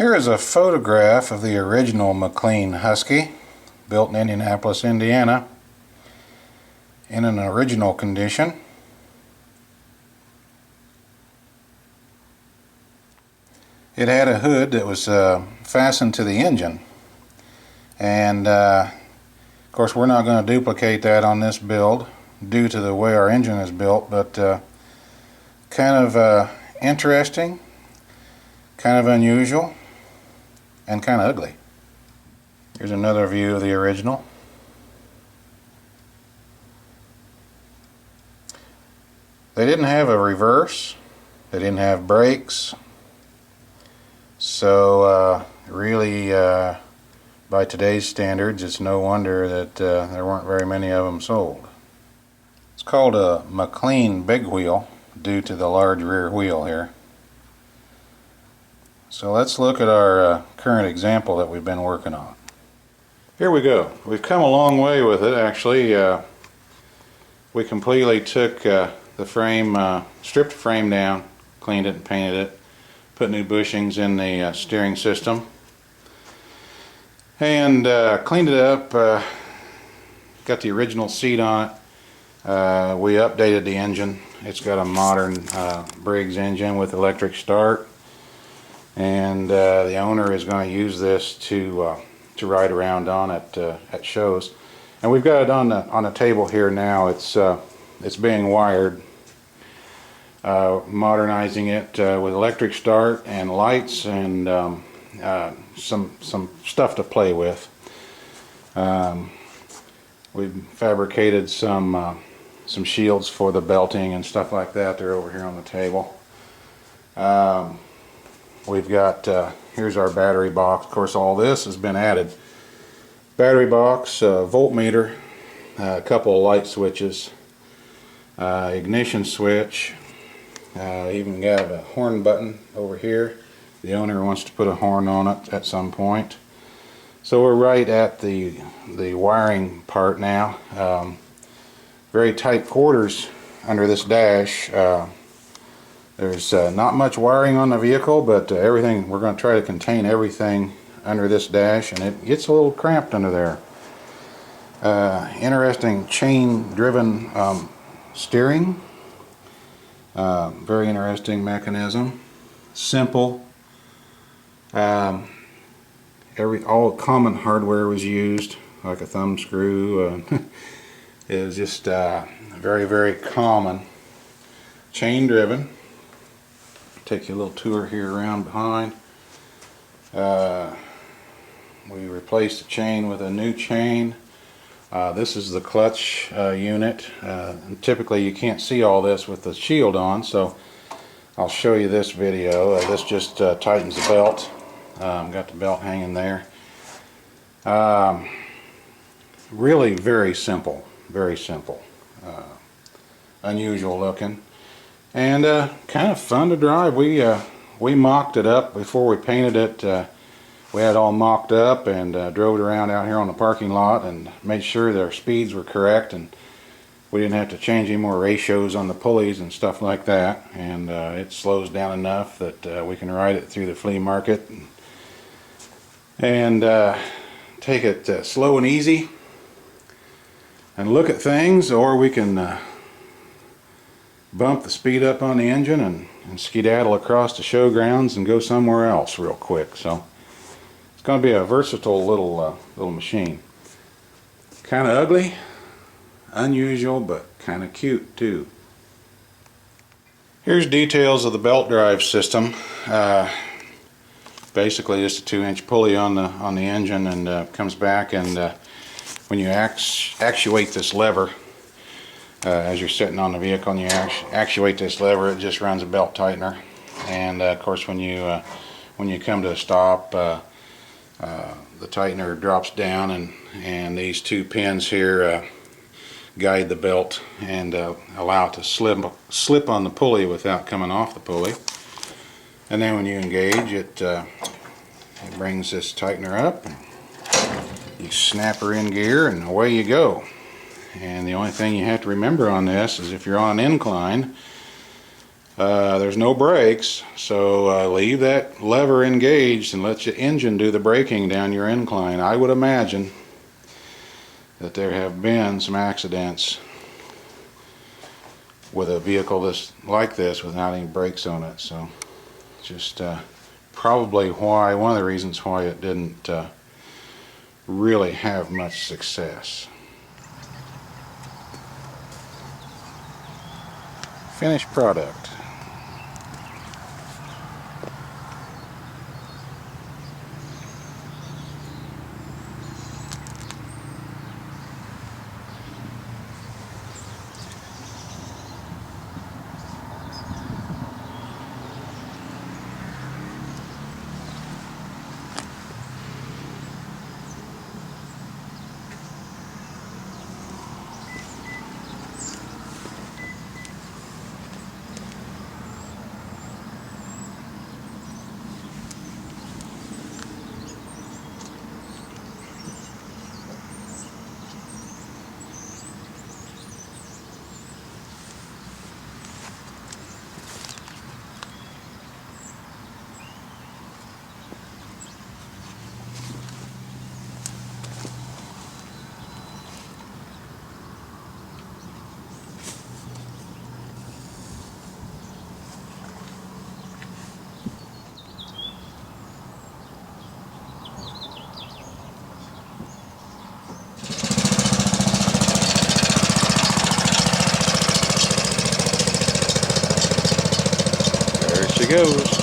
Here is a photograph of the original McLean Husky, built in Indianapolis, Indiana, in an original condition. It had a hood that was fastened to the engine, and of course we're not going to duplicate that on this build due to the way our engine is built, but kind of interesting, kind of unusual, and kind of ugly. Here's another view of the original. They didn't have a reverse, they didn't have brakes, so really by today's standards it's no wonder that there weren't very many of them sold. It's called a McLean big wheel due to the large rear wheel here. So let's look at our current example that we've been working on. Here we go. We've come a long way with it actually. We completely took the frame, stripped the frame down, cleaned it and painted it, put new bushings in the steering system, and cleaned it up, got the original seat on it. We updated the engine. It's got a modern Briggs engine with electric start, and the owner is going to use this to ride around on at shows. And we've got it on the table here now. It's being wired, modernizing it with electric start and lights and some stuff to play with. We've fabricated some shields for the belting and stuff like that. They're over here on the table. We've got here's our battery box. Of course, all this has been added. Battery box, voltmeter, a couple of light switches, ignition switch, even got a horn button over here. The owner wants to put a horn on it at some point. So we're right at the wiring part now. Very tight quarters under this dash. There's not much wiring on the vehicle, but everything, we're going to try to contain everything under this dash, and it gets a little cramped under there. Interesting chain driven steering. Very interesting mechanism. Simple. All common hardware was used, like a thumb screw. It was just very, very common. Chain driven. Take you a little tour here around behind. We replaced the chain with a new chain. This is the clutch unit. And typically you can't see all this with the shield on, so I'll show you this video. This just tightens the belt. Got the belt hanging there. Really very simple. Very simple. Unusual looking. And kind of fun to drive. We mocked it up before we painted it. We had it all mocked up and drove it around out here on the parking lot and made sure that our speeds were correct, and we didn't have to change any more ratios on the pulleys and stuff like that. And it slows down enough that we can ride it through the flea market and take it slow and easy and look at things, or we can bump the speed up on the engine and skedaddle across the showgrounds and go somewhere else real quick. So it's going to be a versatile little machine. Kind of ugly, unusual, but kind of cute too. Here's details of the belt drive system. Basically just a 2-inch pulley on the engine, and comes back, and when you actuate this lever, as you're sitting on the vehicle and you actuate this lever, it just runs a belt tightener. And of course when you come to a stop, the tightener drops down, and these two pins here guide the belt and allow it to slip on the pulley without coming off the pulley. And then when you engage it, it brings this tightener up, and you snap her in gear, and away you go. And the only thing you have to remember on this is if you're on an incline, There's no brakes, so leave that lever engaged and let your engine do the braking down your incline. I would imagine that there have been some accidents with a vehicle like this without any brakes on it, so just probably one of the reasons why it didn't really have much success. Finished product. There she goes.